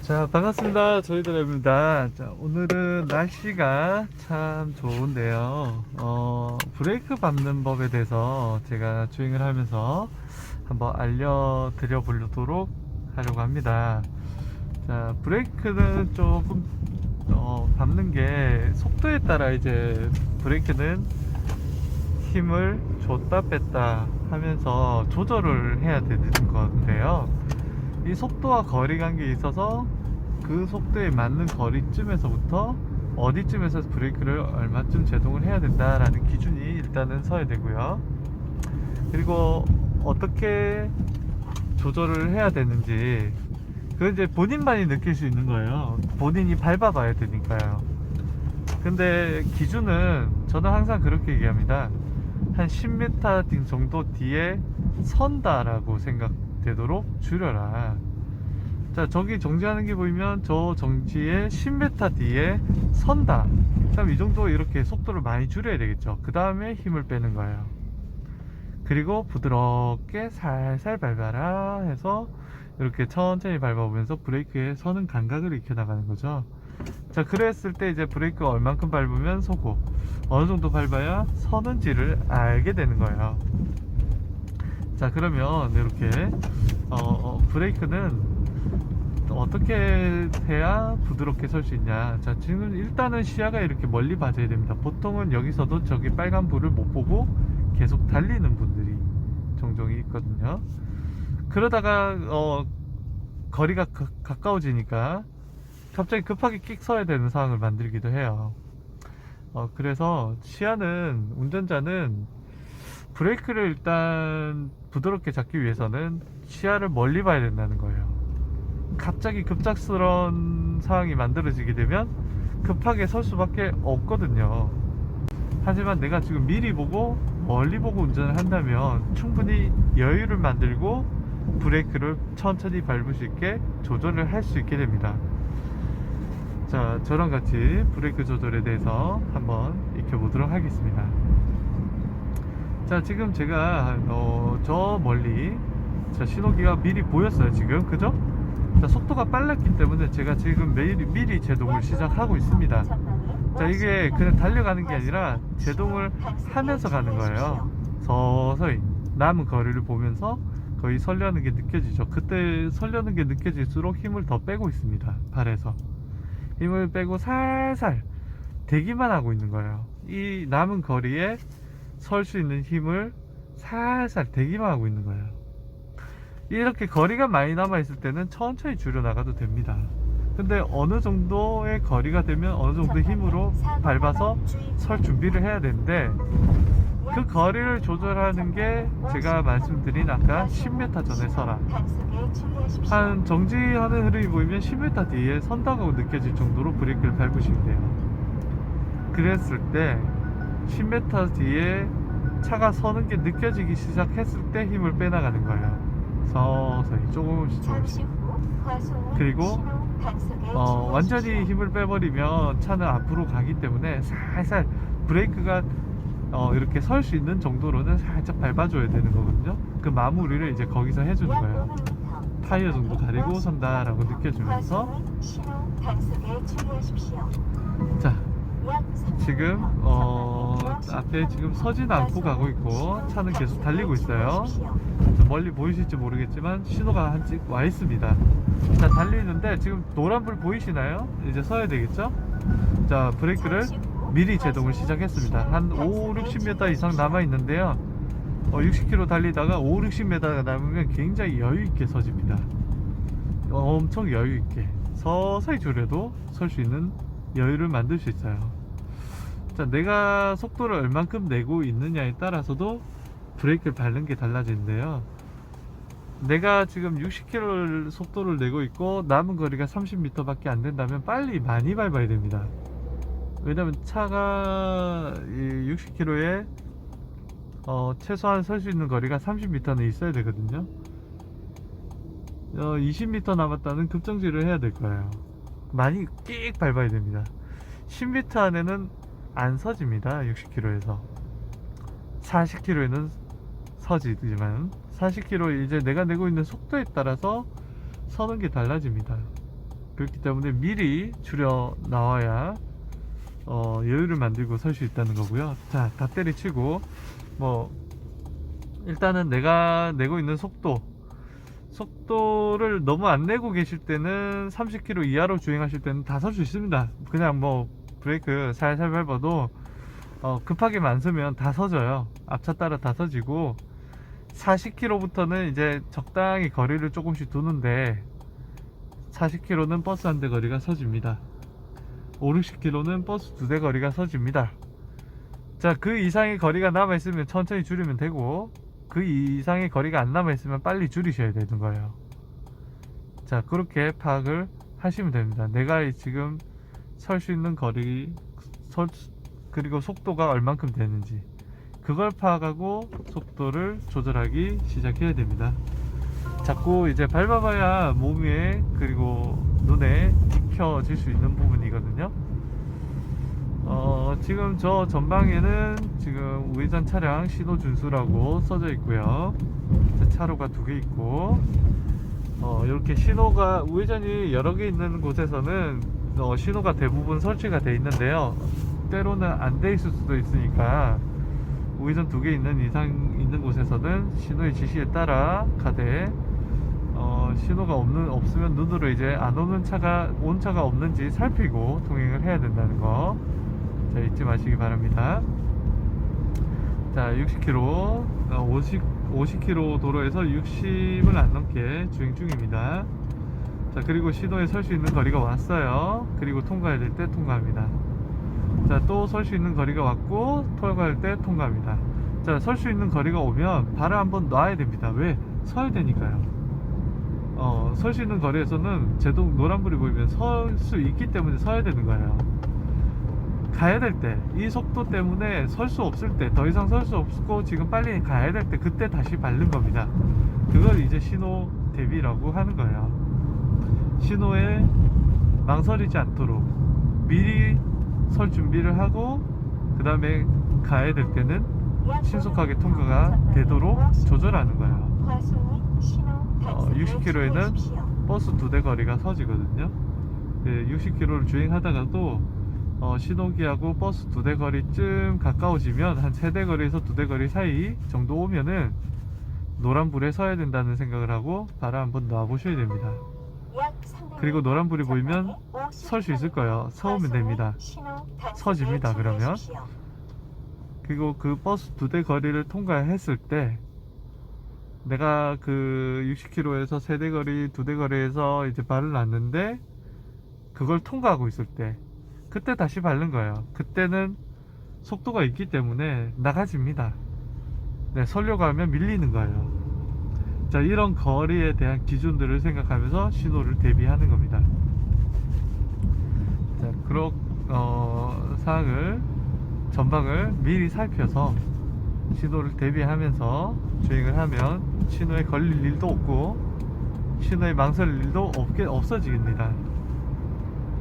자, 반갑습니다. 저희들입니다. 자, 오늘은 날씨가 참 좋은데요. 브레이크 밟는 법에 대해서 제가 주행을 하면서 한번 알려드려 보도록 하려고 합니다. 자, 브레이크는 조금 밟는 게 속도에 따라 이제 브레이크는 힘을 줬다 뺐다 하면서 조절을 해야 되는 건데요. 이 속도와 거리 관계에 있어서 그 속도에 맞는 거리쯤에서부터 어디쯤에서 브레이크를 얼마쯤 제동을 해야 된다라는 기준이 일단은 서야 되고요. 그리고 어떻게 조절을 해야 되는지 그건 이제 본인만이 느낄 수 있는 거예요. 본인이 밟아봐야 되니까요. 근데 기준은 저는 항상 그렇게 얘기합니다. 한 10m 정도 뒤에 선다라고 생각되도록 줄여라. 자, 저기 정지하는 게 보이면 저 정지에 10m 뒤에 선다. 그럼 이 정도 이렇게 속도를 많이 줄여야 되겠죠. 그 다음에 힘을 빼는 거예요. 그리고 부드럽게 살살 밟아라 해서 이렇게 천천히 밟아보면서 브레이크에 서는 감각을 익혀나가는 거죠. 자, 그랬을 때 이제 브레이크 얼만큼 밟으면 서고 어느 정도 밟아야 서는지를 알게 되는 거예요. 자, 그러면 이렇게 브레이크는 어떻게 해야 부드럽게 설 수 있냐. 자, 지금 일단은 시야가 이렇게 멀리 봐줘야 됩니다. 보통은 여기서도 저기 빨간 불을 못 보고 계속 달리는 분들이 종종 있거든요. 그러다가 거리가 가까워지니까 갑자기 급하게 끽 서야 되는 상황을 만들기도 해요. 그래서 시야는, 운전자는 브레이크를 일단 부드럽게 잡기 위해서는 시야를 멀리 봐야 된다는 거예요. 갑자기 급작스러운 상황이 만들어지게 되면 급하게 설 수밖에 없거든요. 하지만 내가 지금 미리 보고 멀리 보고 운전을 한다면 충분히 여유를 만들고 브레이크를 천천히 밟을 수 있게 조절을 할 수 있게 됩니다. 자, 저랑 같이 브레이크 조절에 대해서 한번 익혀보도록 하겠습니다. 자, 지금 제가 저 멀리 신호기가 미리 보였어요. 지금 그죠? 자, 속도가 빨랐기 때문에 제가 지금 미리 제동을 시작하고 있습니다. 자, 이게 그냥 달려가는 게 아니라 제동을 하면서 가는 거예요. 서서히 남은 거리를 보면서 거의 설려는 게 느껴지죠. 그때 설려는 게 느껴질수록 힘을 더 빼고 있습니다. 발에서 힘을 빼고 살살 대기만 하고 있는 거예요. 이 남은 거리에 설 수 있는 힘을 살살 대기만 하고 있는 거예요. 이렇게 거리가 많이 남아 있을 때는 천천히 줄여 나가도 됩니다. 근데 어느 정도의 거리가 되면 어느 정도 힘으로 밟아서 설 준비를 해야 되는데, 그 거리를 조절하는 게 제가 말씀드린 아까 10m 전에 서라, 한 정지하는 흐름이 보이면 10m 뒤에 선다고 느껴질 정도로 브레이크를 밟으시면 돼요. 그랬을 때 10m 뒤에 차가 서는 게 느껴지기 시작했을 때 힘을 빼나가는 거예요. 서서히 조금씩. 그리고 완전히 힘을 빼버리면 차는 앞으로 가기 때문에 살살 브레이크가 이렇게 설 수 있는 정도로는 살짝 밟아줘야 되는 거거든요. 그 마무리를 이제 거기서 해주는 거예요. 타이어 정도 가리고 선다 라고 느껴주면서. 자, 지금 앞에 지금 서진 않고 가고 있고 차는 계속 달리고 있어요. 멀리 보이실지 모르겠지만 신호가 한찍 와 있습니다. 자, 달리는데 지금 노란불 보이시나요? 이제 서야 되겠죠? 자, 브레이크를 미리 제동을 시작했습니다. 한 5, 60m 이상 남아 있는데요. 60km 달리다가 5, 60m가 남으면 굉장히 여유있게 서집니다. 엄청 여유있게 서서히 줄여도 설 수 있는 여유를 만들 수 있어요. 자, 내가 속도를 얼만큼 내고 있느냐에 따라서도 브레이크를 밟는 게 달라지는데요. 내가 지금 60km 속도를 내고 있고 남은 거리가 30m 밖에 안 된다면 빨리 많이 밟아야 됩니다. 왜냐면 차가 60km에 최소한 설 수 있는 거리가 30m는 있어야 되거든요. 20m 남았다는 급정지를 해야 될 거예요. 많이 끽 밟아야 됩니다. 10m 안에는 안 서집니다. 60km에서 40km에는 서지지만 40km 이제 내가 내고 있는 속도에 따라서 서는 게 달라집니다. 그렇기 때문에 미리 줄여 나와야 여유를 만들고 설 수 있다는 거고요. 자, 다 때려치고 뭐 일단은 내가 내고 있는 속도를 너무 안 내고 계실 때는 30km 이하로 주행하실 때는 다 설 수 있습니다. 그냥 뭐 브레이크 살살 밟아도 급하게만 안 서면 다 서져요. 앞차 따라 다 서지고 40km부터는 이제 적당히 거리를 조금씩 두는데 40km는 버스 한 대 거리가 서집니다. 5, 60km는 버스 2대 거리가 서집니다. 자, 그 이상의 거리가 남아있으면 천천히 줄이면 되고 그 이상의 거리가 안 남아있으면 빨리 줄이셔야 되는 거예요. 자, 그렇게 파악을 하시면 됩니다. 내가 지금 설 수 있는 거리 그리고 속도가 얼만큼 되는지 그걸 파악하고 속도를 조절하기 시작해야 됩니다. 자꾸 이제 밟아봐야 몸에 그리고 눈에 익혀질 수 있는 부분이거든요. 지금 저 전방에는 지금 우회전 차량 신호 준수라고 써져 있고요. 차로가 2개 있고 이렇게 신호가 우회전이 여러 개 있는 곳에서는 신호가 대부분 설치가 돼 있는데요. 때로는 안 돼 있을 수도 있으니까 우회전 2개 있는 곳에서는 신호의 지시에 따라 가되 신호가 없으면 눈으로 이제 안 오는 온 차가 없는지 살피고 통행을 해야 된다는 거, 자, 잊지 마시기 바랍니다. 자, 60km, 50km 도로에서 60을 안 넘게 주행 중입니다. 자, 그리고 신호에 설 수 있는 거리가 왔어요. 그리고 통과해야 될 때 통과합니다. 자, 또 설 수 있는 거리가 왔고 통과할 때 통과합니다. 자, 설 수 있는 거리가 오면 발을 한번 놔야 됩니다. 왜? 서야 되니까요. 설 수 있는 거리에서는 제동 노란불이 보이면 설 수 있기 때문에 서야 되는 거예요. 가야 될 때, 이 속도 때문에 설 수 없을 때, 더 이상 설 수 없고 지금 빨리 가야 될 때, 그때 다시 밟는 겁니다. 그걸 이제 신호 대비라고 하는 거예요. 신호에 망설이지 않도록 미리 설 준비를 하고 그 다음에 가야 될 때는 신속하게 통과가 되도록 조절하는 거예요. 60km에는 버스 2대 거리가 서지거든요. 60km를 주행하다가도 신호기하고 버스 2대 거리쯤 가까워지면 한 3대 거리에서 2대 거리 사이 정도 오면은 노란불에 서야 된다는 생각을 하고 발을 한번 놔보셔야 됩니다. 그리고 노란불이 보이면 설 수 있을 거예요. 서우면 됩니다. 서집니다. 그러면 그리고 그 버스 2대 거리를 통과했을 때 내가 그 60km에서 3대 거리, 2대 거리에서 이제 발을 놨는데 그걸 통과하고 있을 때 그때 다시 밟는 거예요. 그때는 속도가 있기 때문에 나가집니다. 네, 서려고 하면 밀리는 거예요. 자, 이런 거리에 대한 기준들을 생각하면서 신호를 대비하는 겁니다. 자, 그런 사항을 전방을 미리 살펴서 신호를 대비하면서 주행을 하면 신호에 걸릴 일도 없고 신호에 망설일 일도 없어집니다.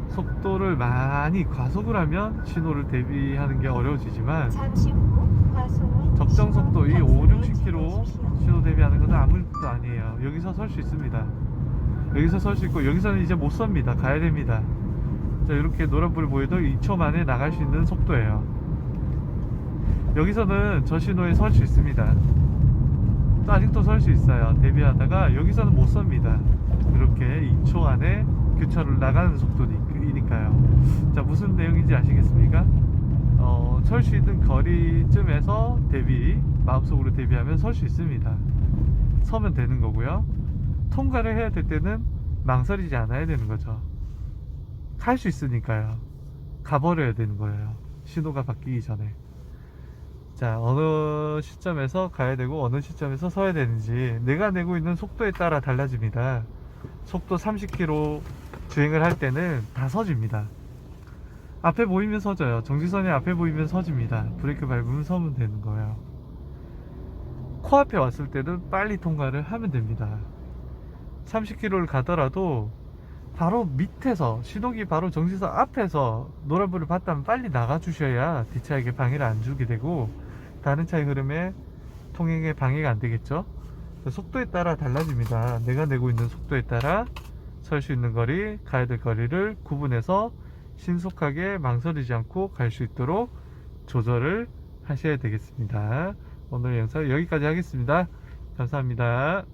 속도를 많이 과속을 하면 신호를 대비하는 게 어려워지지만 적정 속도 이 5, 60km 신호 대비하는 것은 아무 일도 아니에요. 여기서 설 수 있습니다. 여기서 설 수 있고 여기서는 이제 못 섭니다. 가야 됩니다. 자, 이렇게 노란불이 보여도 2초 만에 나갈 수 있는 속도예요. 여기서는 저 신호에 설 수 있습니다. 또 아직도 설 수 있어요. 대비하다가 여기서는 못 섭니다. 이렇게 2초 안에 교차를 나가는 속도니까요. 자, 무슨 내용인지 아시겠습니까? 설 수 있는 거리쯤에서 마음속으로 대비하면 설 수 있습니다. 서면 되는 거고요. 통과를 해야 될 때는 망설이지 않아야 되는 거죠. 갈 수 있으니까요. 가버려야 되는 거예요. 신호가 바뀌기 전에. 자, 어느 시점에서 가야 되고 어느 시점에서 서야 되는지 내가 내고 있는 속도에 따라 달라집니다. 속도 30km 주행을 할 때는 다 서집니다. 앞에 보이면 서져요. 정지선이 앞에 보이면 서집니다. 브레이크 밟으면 서면 되는 거예요. 코앞에 왔을 때는 빨리 통과를 하면 됩니다. 30km를 가더라도 바로 밑에서 신호기 바로 정지선 앞에서 노란불을 봤다면 빨리 나가 주셔야 뒷차에게 방해를 안 주게 되고 다른 차의 흐름에 통행에 방해가 안 되겠죠. 속도에 따라 달라집니다. 내가 내고 있는 속도에 따라 설 수 있는 거리, 가야 될 거리를 구분해서 신속하게 망설이지 않고 갈 수 있도록 조절을 하셔야 되겠습니다. 오늘 영상 여기까지 하겠습니다. 감사합니다.